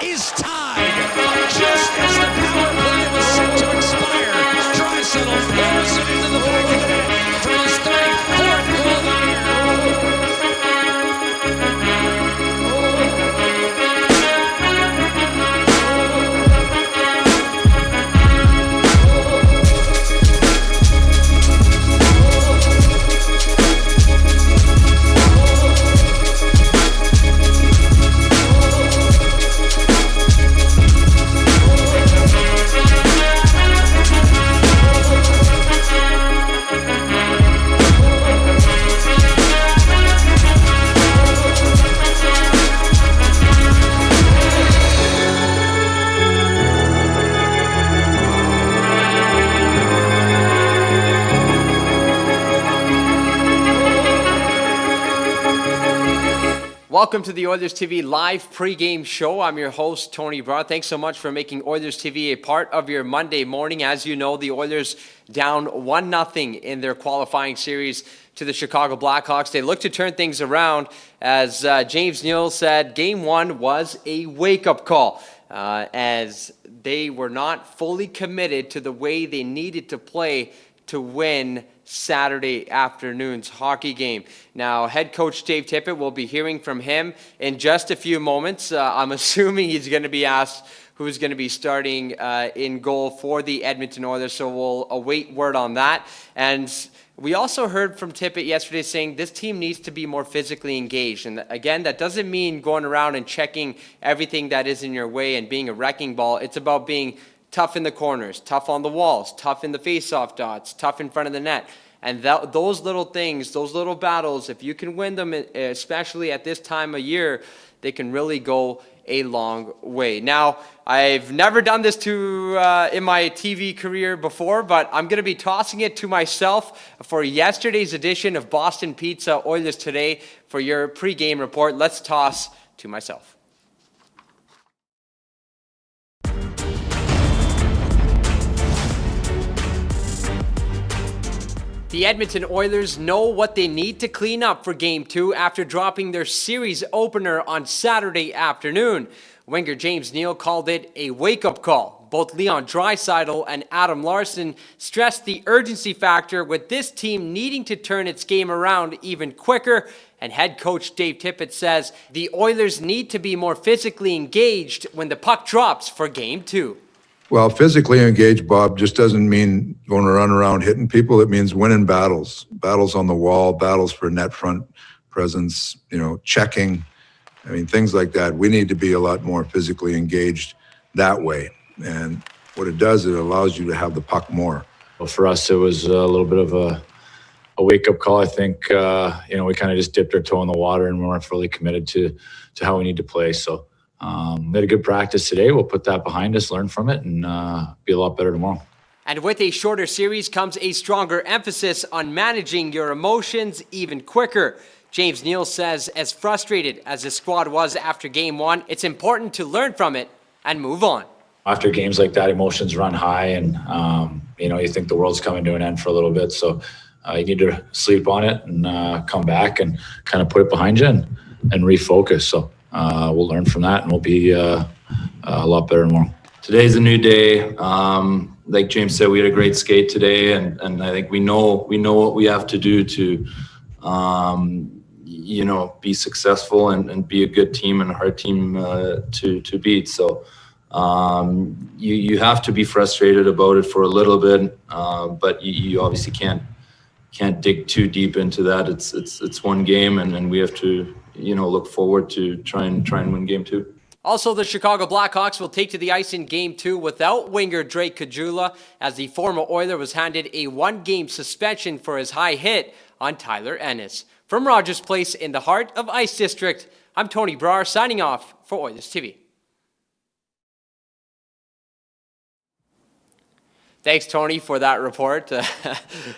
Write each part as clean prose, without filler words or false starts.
is tied. Just as the power play was set to expire, Draisaitl pours it into the back of the net for his 34th goal of the year. Welcome to the Oilers TV live pregame show. I'm your host, Tony Brown. Thanks so much for making Oilers TV a part of your Monday morning. As you know, the Oilers down 1-0 in their qualifying series to the Chicago Blackhawks. They look to turn things around. As James Neal said, Game 1 was a wake-up call as they were not fully committed to the way they needed to play to win Saturday afternoon's hockey game. Now, head coach Dave Tippett, will be hearing from him in just a few moments. I'm assuming he's going to be asked who's going to be starting in goal for the Edmonton Oilers, so we'll await word on that. And we also heard from Tippett yesterday saying this team needs to be more physically engaged. And again, that doesn't mean going around and checking everything that is in your way and being a wrecking ball. It's about being tough in the corners, tough on the walls, tough in the face-off dots, tough in front of the net. And those little things, those little battles, if you can win them, especially at this time of year, they can really go a long way. Now, I've never done this in my TV career before, but I'm going to be tossing it to myself for yesterday's edition of Boston Pizza Oilers Today for your pregame report. Let's toss to myself. The Edmonton Oilers know what they need to clean up for Game 2 after dropping their series opener on Saturday afternoon. Winger James Neal called it a wake-up call. Both Leon Draisaitl and Adam Larsson stressed the urgency factor with this team needing to turn its game around even quicker. And head coach Dave Tippett says the Oilers need to be more physically engaged when the puck drops for Game 2. Well, physically engaged, Bob, just doesn't mean going around hitting people. It means winning battles on the wall, battles for net front presence, checking. I mean, things like that. We need to be a lot more physically engaged that way. And what it does, it allows you to have the puck more. Well, for us, it was a little bit of a wake-up call. I think, we kind of just dipped our toe in the water and we weren't fully committed to how we need to play. So we had a good practice today. We'll put that behind us, learn from it, and be a lot better tomorrow. And with a shorter series comes a stronger emphasis on managing your emotions even quicker. James Neal says as frustrated as the squad was after Game 1, it's important to learn from it and move on. After games like that, emotions run high and, you think the world's coming to an end for a little bit. So you need to sleep on it and come back and kind of put it behind you and refocus. So we'll learn from that and we'll be a lot better tomorrow. Today's a new day. Like James said, we had a great skate today, and I think we know what we have to do to, be successful and be a good team and a hard team to beat. So you have to be frustrated about it for a little bit, but you obviously can't dig too deep into that. It's one game, and we have to look forward to try and win Game 2. Also, the Chicago Blackhawks will take to the ice in Game 2 without winger Drake Caggiula, as the former Oiler was handed a one-game suspension for his high hit on Tyler Ennis. From Rogers Place in the heart of Ice District, I'm Tony Brar signing off for Oilers TV. Thanks, Tony, for that report.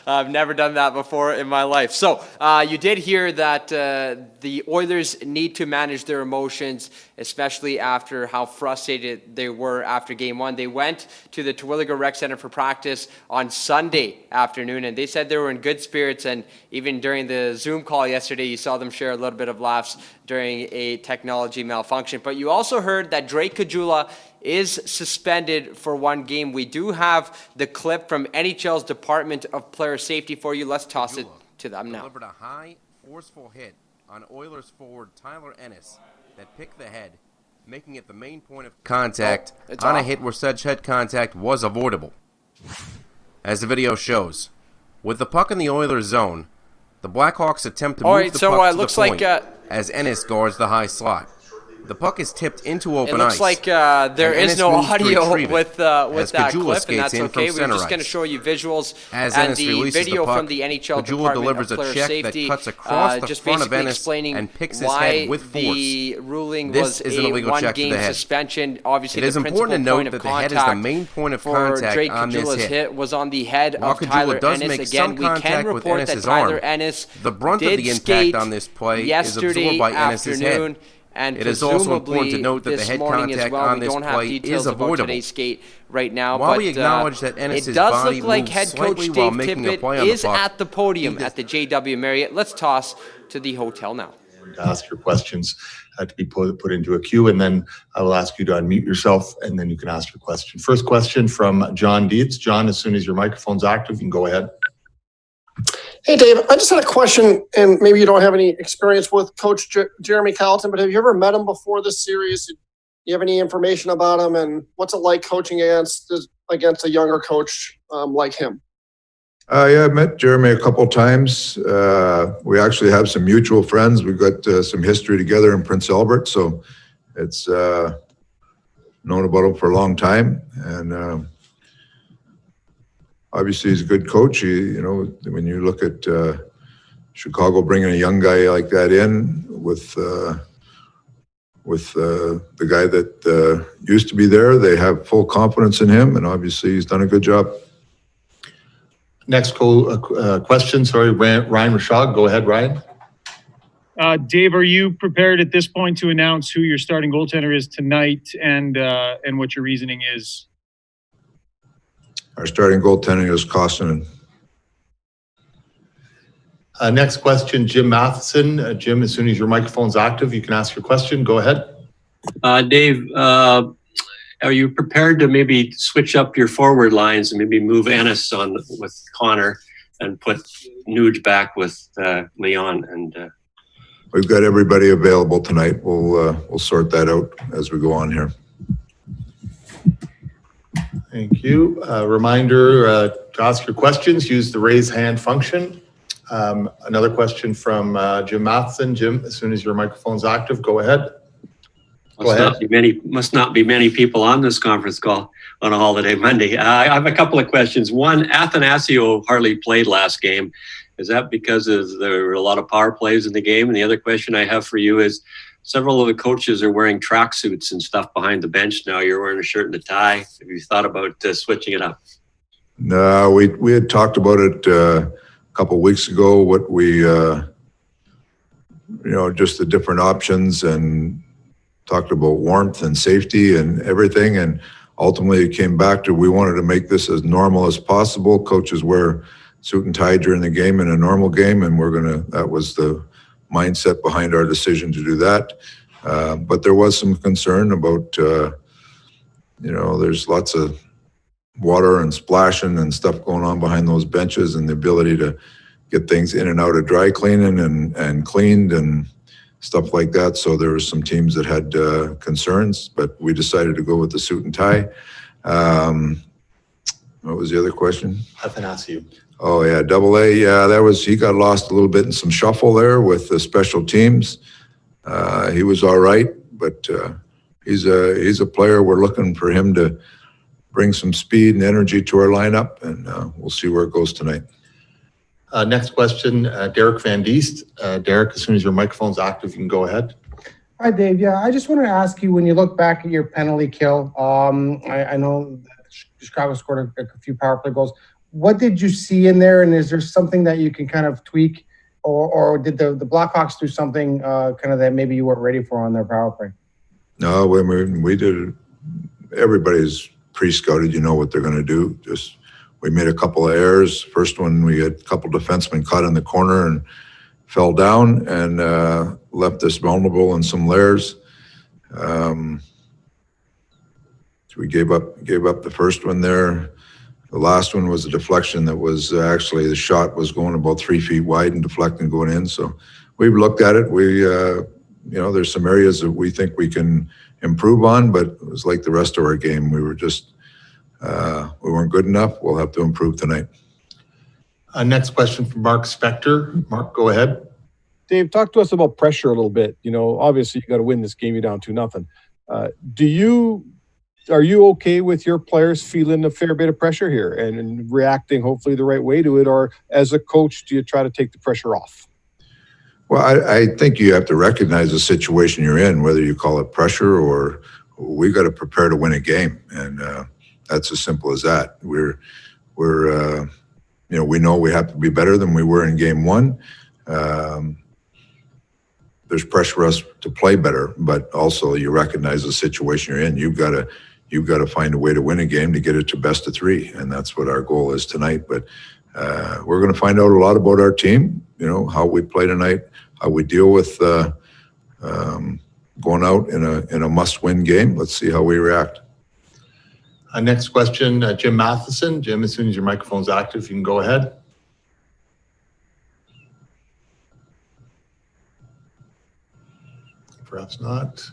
I've never done that before in my life. So you did hear that the Oilers need to manage their emotions, especially after how frustrated they were after Game 1. They went to the Terwilliger Rec Center for practice on Sunday afternoon, and they said they were in good spirits. And even during the Zoom call yesterday, you saw them share a little bit of laughs during a technology malfunction. But you also heard that Drake Caggiula is suspended for 1 game. We do have the clip from NHL's Department of Player Safety for you. Let's toss it to them now. Delivered a high, forceful hit on Oilers forward Tyler Ennis that picked the head, making it the main point of contact on a hit where such head contact was avoidable. As the video shows, with the puck in the Oilers zone, the Blackhawks attempt to move the puck to the point as Ennis guards the high slot. The puck is tipped into open ice. It looks like there is no audio with that clip, and that's okay. We're just going to show you visuals and the video from the NHL Department of Player Safety, just basically explaining why the ruling was a 1-game suspension. Obviously, the principal point of contact for Drake Caggiula's hit was on the head of Tyler Ennis. Again, we can report that Tyler Ennis did skate yesterday afternoon. And it is also important to note that the head contact on this play is avoidable. Right now, while we acknowledge that Ennis's body moved slightly while making a play on the puck, is at the podium at the JW Marriott. Let's toss to the hotel now. To ask your questions to be put into a queue, and then I will ask you to unmute yourself, and then you can ask your question. First question from John Dietz. John, as soon as your microphone's active, you can go ahead. Hey, Dave, I just had a question, and maybe you don't have any experience with Coach Jeremy Colleton, but have you ever met him before this series? Do you have any information about him, and what's it like coaching against a younger coach like him? Yeah, I met Jeremy a couple times. We actually have some mutual friends. We've got some history together in Prince Albert, so it's known about him for a long time, and obviously, he's a good coach. When you look at Chicago bringing a young guy like that in with the guy that used to be there, they have full confidence in him, and obviously, he's done a good job. Next question, Ryan Rashad. Go ahead, Ryan. Dave, are you prepared at this point to announce who your starting goaltender is tonight, and what your reasoning is? Our starting goaltending is Koskinen. Next question, Jim Matheson. Jim, as soon as your microphone's active, you can ask your question. Go ahead. Dave, are you prepared to maybe switch up your forward lines and maybe move Ennis on with Connor and put Nuge back with Leon? And we've got everybody available tonight. We'll sort that out as we go on here. Thank you. Reminder to ask your questions, use the raise hand function. Another question from Jim Matheson. Jim, as soon as your microphone's active, go ahead. Must not be many people on this conference call on a holiday Monday. I have a couple of questions. One, Athanasio hardly played last game. Is that because there were a lot of power plays in the game? And the other question I have for you is, several of the coaches are wearing tracksuits and stuff behind the bench now. You're wearing a shirt and a tie. Have you thought about switching it up? No, we had talked about it a couple of weeks ago, what we, just the different options, and talked about warmth and safety and everything. And ultimately it came back to, we wanted to make this as normal as possible. Coaches wear suit and tie during the game in a normal game, and that was the mindset behind our decision to do that. But there was some concern about, there's lots of water and splashing and stuff going on behind those benches, and the ability to get things in and out of dry cleaning and cleaned and stuff like that. So there were some teams that had concerns, but we decided to go with the suit and tie. What was the other question? Athanasio. Oh yeah, AA. Yeah, he got lost a little bit in some shuffle there with the special teams. He was all right, but he's a player. We're looking for him to bring some speed and energy to our lineup, and we'll see where it goes tonight. Next question, Derek Van Diest. Derek, as soon as your microphone's active, you can go ahead. Hi, Dave. Yeah, I just wanted to ask you, when you look back at your penalty kill, I know Chicago scored a few power play goals. What did you see in there, and is there something that you can kind of tweak, or did the Blackhawks do something kind of that maybe you weren't ready for on their power play? No, we did. Everybody's pre-scouted. You know what they're going to do. Just we made a couple of errors. First one, we had a couple defensemen caught in the corner and fell down and left us vulnerable in some layers. So we gave up the first one there. The last one was a deflection that was actually the shot was going about 3 feet wide and deflecting going in. So we've looked at it. We, there's some areas that we think we can improve on, but it was like the rest of our game. We were just, we weren't good enough. We'll have to improve tonight. Next question from Mark Spector. Mark, go ahead. Dave, talk to us about pressure a little bit. Obviously you got to win this game. You're down 2-0. Are you okay with your players feeling a fair bit of pressure here and reacting hopefully the right way to it? Or as a coach, do you try to take the pressure off? Well, I think you have to recognize the situation you're in, whether you call it pressure or we got to prepare to win a game. And that's as simple as that. We know we have to be better than we were in game one. There's pressure for us to play better, but also you recognize the situation you're in. You've got to find a way to win a game to get it to best of 3, and that's what our goal is tonight. But we're going to find out a lot about our team. How we play tonight, how we deal with going out in a must-win game. Let's see how we react. Next question, Jim Matheson. Jim, as soon as your microphone's active, you can go ahead. Perhaps not.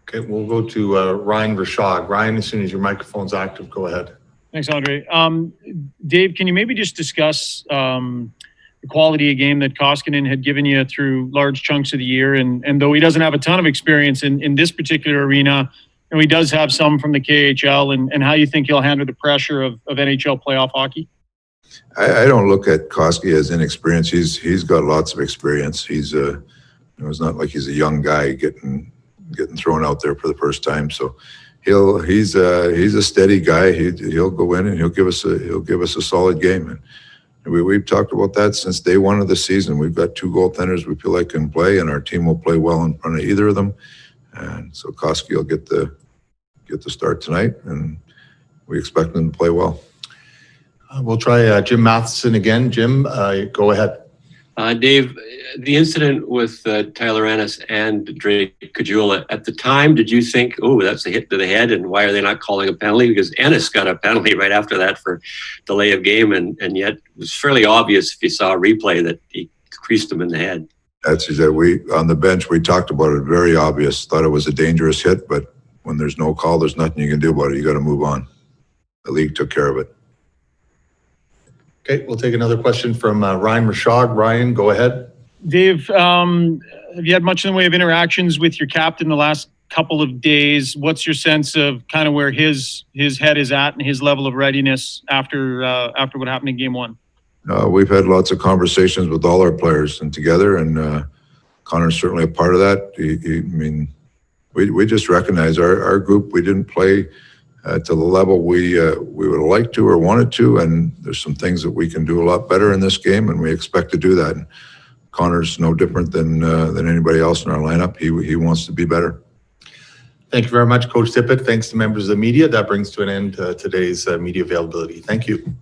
Okay, we'll go to Ryan Rashog. Ryan, as soon as your microphone's active, go ahead. Thanks, Andre. Dave, can you maybe just discuss the quality of game that Koskinen had given you through large chunks of the year? And though he doesn't have a ton of experience in this particular arena, he does have some from the KHL, and how you think he'll handle the pressure of NHL playoff hockey? I don't look at Koski as inexperienced. He's got lots of experience. He's it's not like he's a young guy getting thrown out there for the first time. So he's a steady guy. He'll go in and he'll give us a solid game. And we've talked about that since day one of the season. We've got 2 goaltenders we feel like can play, and our team will play well in front of either of them. And so Koski will get the start tonight, and we expect him to play well. We'll try Jim Matheson again. Jim, go ahead. Dave, the incident with Tyler Ennis and Drake Caggiula, at the time, did you think, oh, that's a hit to the head, and why are they not calling a penalty? Because Ennis got a penalty right after that for delay of game, and yet it was fairly obvious if you saw a replay that he creased him in the head. That's exactly. On the bench, we talked about it. Very obvious. Thought it was a dangerous hit, but when there's no call, there's nothing you can do about it. You got to move on. The league took care of it. Okay, we'll take another question from Ryan Rashog. Ryan, go ahead. Dave, have you had much in the way of interactions with your captain the last couple of days? What's your sense of kind of where his head is at and his level of readiness after what happened in game one? We've had lots of conversations with all our players and together, and Connor's certainly a part of that. We just recognize our group. We didn't play to the level we would have liked to or wanted to, and there's some things that we can do a lot better in this game, and we expect to do that. And Connor's no different than anybody else in our lineup. He wants to be better. Thank you very much, Coach Tippett. Thanks to members of the media. That brings to an end today's media availability. Thank you.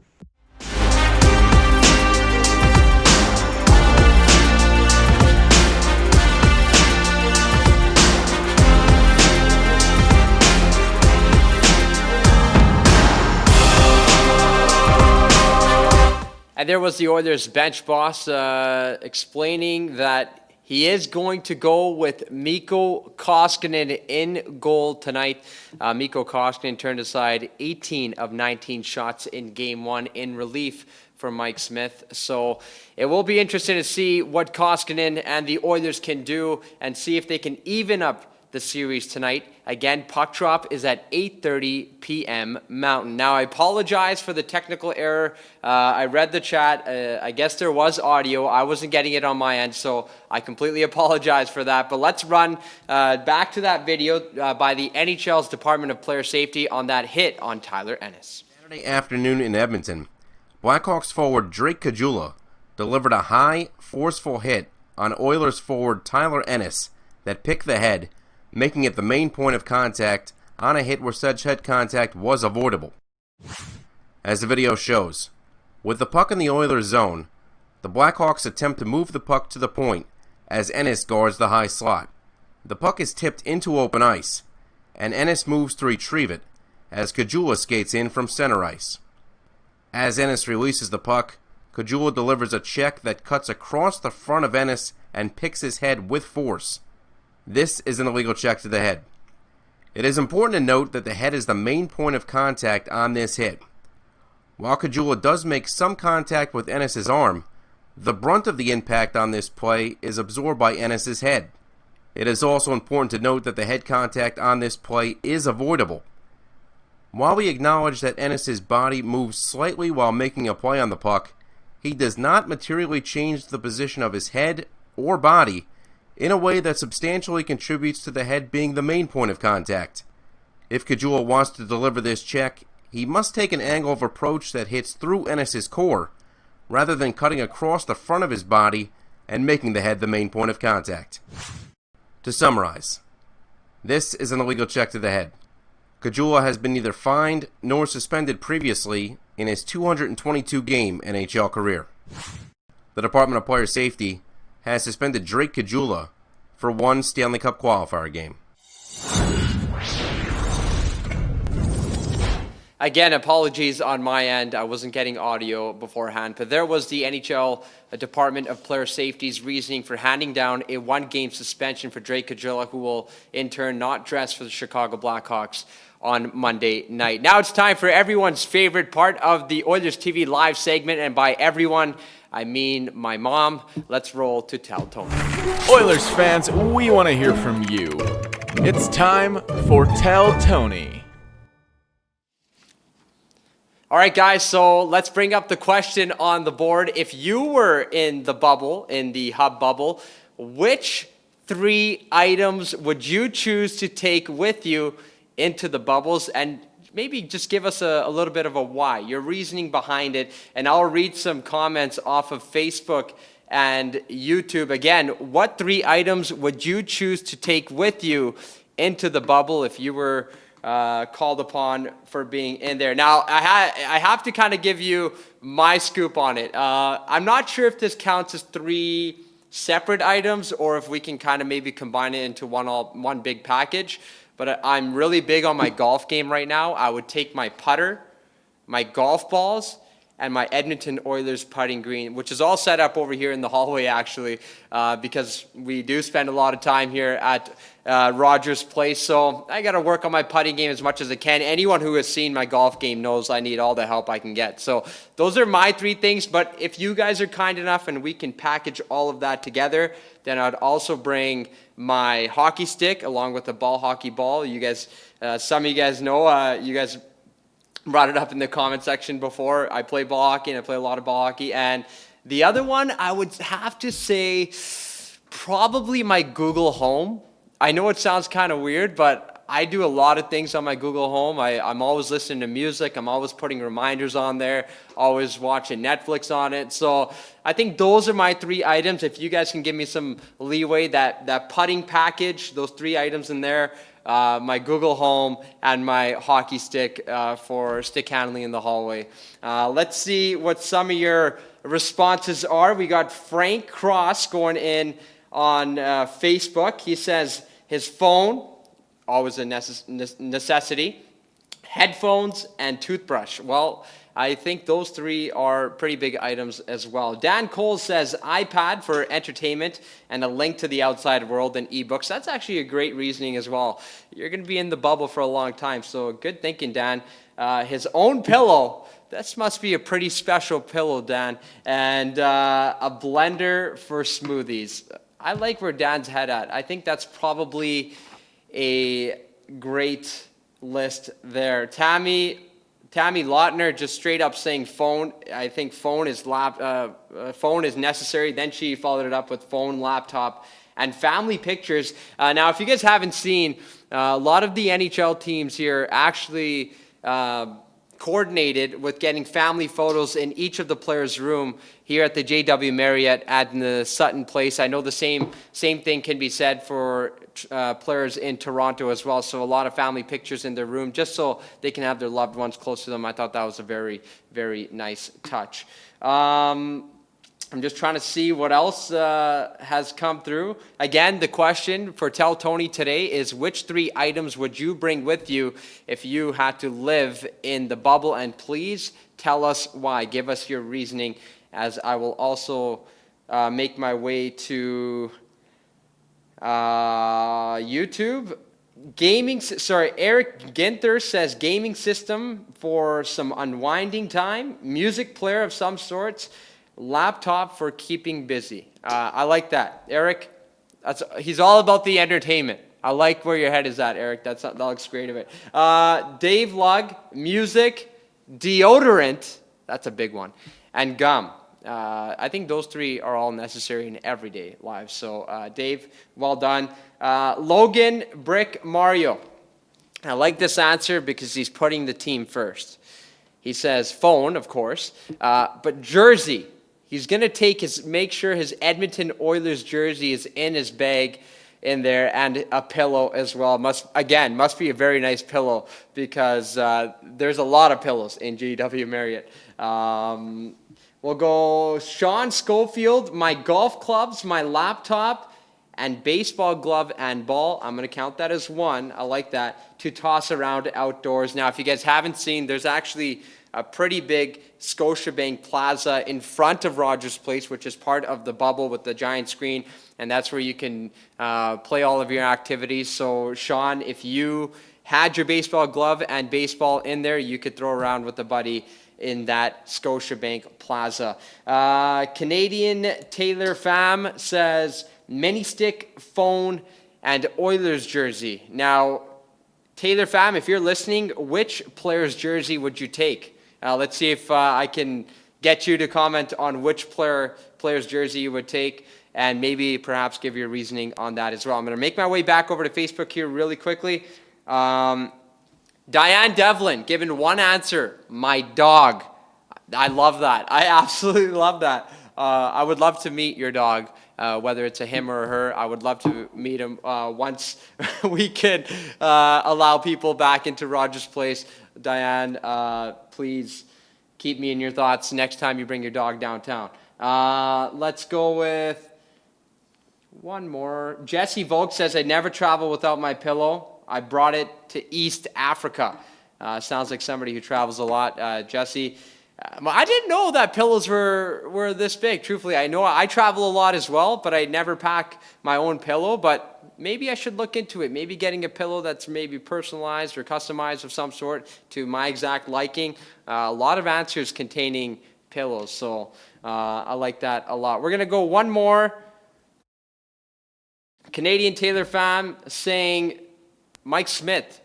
And there was the Oilers bench boss explaining that he is going to go with Mikko Koskinen in goal tonight. Mikko Koskinen turned aside 18 of 19 shots in game one in relief for Mike Smith. So it will be interesting to see what Koskinen and the Oilers can do and see if they can even up the series tonight. Again, puck drop is at 8:30 p.m. Mountain. Now, I apologize for the technical error. I read the chat. I guess there was audio. I wasn't getting it on my end, so I completely apologize for that. But let's run back to that video by the NHL's Department of Player Safety on that hit on Tyler Ennis. Saturday afternoon in Edmonton, Blackhawks forward Drake Caggiula delivered a high, forceful hit on Oilers forward Tyler Ennis that picked the head, making it the main point of contact on a hit where such head contact was avoidable. As the video shows, with the puck in the Oilers zone, the Blackhawks attempt to move the puck to the point as Ennis guards the high slot. The puck is tipped into open ice, and Ennis moves to retrieve it as Caggiula skates in from center ice. As Ennis releases the puck, Caggiula delivers a check that cuts across the front of Ennis and picks his head with force. This is an illegal check to the head. It is important to note that the head is the main point of contact on this hit. While Caggiula does make some contact with Ennis' arm, the brunt of the impact on this play is absorbed by Ennis' head. It is also important to note that the head contact on this play is avoidable. While we acknowledge that Ennis' body moves slightly while making a play on the puck, he does not materially change the position of his head or body in a way that substantially contributes to the head being the main point of contact. If Caggiula wants to deliver this check, he must take an angle of approach that hits through Ennis' core, rather than cutting across the front of his body and making the head the main point of contact. To summarize, this is an illegal check to the head. Caggiula has been neither fined nor suspended previously in his 222-game NHL career. The Department of Player Safety has suspended Drake Caggiula for one Stanley Cup qualifier game. Again, apologies on my end. I wasn't getting audio beforehand, but there was the NHL Department of Player Safety's reasoning for handing down a one-game suspension for Drake Caggiula, who will in turn not dress for the Chicago Blackhawks on Monday night. Now it's time for everyone's favorite part of the Oilers TV live segment, and by everyone, I mean my mom. Let's roll to Tell Tony. Oilers fans, we want to hear from you. It's time for Tell Tony. All right, guys, so let's bring up the question on the board. If you were in the bubble, in the hub bubble, which 3 items would you choose to take with you into the bubbles? And maybe just give us a little bit of a why, your reasoning behind it. And I'll read some comments off of Facebook and YouTube. Again, what 3 items would you choose to take with you into the bubble if you were called upon for being in there? Now, I have to kind of give you my scoop on it. I'm not sure if this counts as 3 separate items or if we can kind of maybe combine it into one big package. But I'm really big on my golf game right now. I would take my putter, my golf balls, and my Edmonton Oilers putting green, which is all set up over here in the hallway, actually, because we do spend a lot of time here at Rogers Place. So I got to work on my putting game as much as I can. Anyone who has seen my golf game knows I need all the help I can get. So those are my 3 things. But if you guys are kind enough and we can package all of that together, then I'd also bring my hockey stick along with the ball hockey ball. You guys, some of you guys know, you guys brought it up in the comment section before. I play ball hockey, and I play a lot of ball hockey. And the other one, I would have to say probably my Google Home. I know it sounds kind of weird, but I do a lot of things on my Google Home. I'm always listening to music. I'm always putting reminders on there, always watching Netflix on it. So I think those are my 3 items. If you guys can give me some leeway, that putting package, those 3 items in there, my Google Home, and my hockey stick for stick handling in the hallway. Let's see what some of your responses are. We got Frank Cross going in on Facebook. He says his phone, always a necessity, headphones, and toothbrush. Well, I think those 3 are pretty big items as well. Dan Cole says iPad for entertainment and a link to the outside world and ebooks. That's actually a great reasoning as well. You're going to be in the bubble for a long time, so good thinking, Dan. His own pillow. This must be a pretty special pillow, Dan. And a blender for smoothies. I like where Dan's head at. I think that's probably a great list there. Tammy Lautner just straight up saying phone. I think phone is necessary. Then she followed it up with phone, laptop, and family pictures. Now, if you guys haven't seen, a lot of the NHL teams here actually coordinated with getting family photos in each of the players' room here at the JW Marriott at the Sutton Place. I know the same thing can be said for players in Toronto as well. So a lot of family pictures in their room just so they can have their loved ones close to them. I thought that was a very, very nice touch. I'm just trying to see what else has come through. Again, the question for Tell Tony today is, which 3 items would you bring with you if you had to live in the bubble? And please tell us why. Give us your reasoning, as I will also make my way to YouTube. Eric Ginther says gaming system for some unwinding time, music player of some sorts, laptop for keeping busy. I like that, Eric. He's all about the entertainment. I like where your head is at, Eric. That looks great of it. Dave Lug, music, deodorant. That's a big one, and gum. I think those 3 are all necessary in everyday lives. So, Dave, well done. Logan Brick Mario. I like this answer because he's putting the team first. He says phone, of course, but jersey. He's going to make sure his Edmonton Oilers jersey is in his bag in there, and a pillow as well. Must be a very nice pillow, because there's a lot of pillows in GW Marriott. We'll go Sean Schofield, my golf clubs, my laptop, and baseball glove and ball. I'm going to count that as 1. I like that, to toss around outdoors. Now, if you guys haven't seen, there's actually a pretty big Scotiabank Plaza in front of Rogers Place, which is part of the bubble with the giant screen, and that's where you can play all of your activities. So, Sean, if you had your baseball glove and baseball in there, you could throw around with a buddy in that Scotiabank Plaza. Canadian Taylor Pham says mini stick, phone, and Oilers jersey. Now, Taylor Pham, if you're listening, which player's jersey would you take? Let's see if I can get you to comment on which player's jersey you would take, and maybe perhaps give your reasoning on that as well. I'm going to make my way back over to Facebook here really quickly. Diane Devlin, given 1 answer, my dog. I love that. I absolutely love that. I would love to meet your dog, whether it's a him or a her. I would love to meet him once we can allow people back into Rogers Place. Diane, please keep me in your thoughts next time you bring your dog downtown. Let's go with one more. Jesse Volk says, I never travel without my pillow. I brought it to East Africa. Sounds like somebody who travels a lot. Jesse, I didn't know that pillows were this big. Truthfully, I know I travel a lot as well, but I never pack my own pillow. But maybe I should look into it. Maybe getting a pillow that's maybe personalized or customized of some sort to my exact liking. A lot of answers containing pillows, so I like that a lot. We're going to go one more. Canadian Taylor Pham saying Mike Smith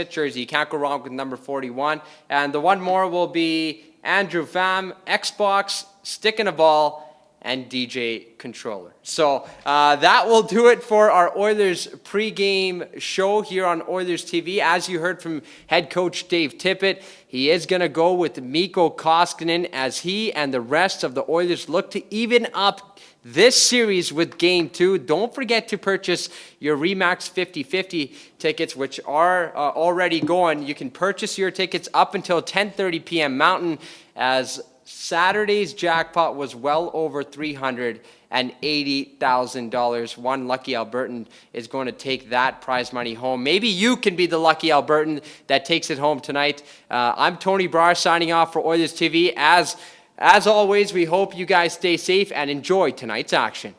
jersey. You can't go wrong with number 41. And the one more will be Andrew Pham, Xbox, stick in a ball, and DJ controller. So that will do it for our Oilers pregame show here on Oilers TV. As you heard from head coach Dave Tippett, he is going to go with Mikko Koskinen as he and the rest of the Oilers look to even up this series with Game 2. Don't forget to purchase your RE/MAX 50/50 tickets, which are already going. You can purchase your tickets up until 10:30 p.m. Mountain, as Saturday's jackpot was well over $380,000. One lucky Albertan is going to take that prize money home. Maybe you can be the lucky Albertan that takes it home tonight. I'm Tony Brar signing off for Oilers TV. As always, we hope you guys stay safe and enjoy tonight's action.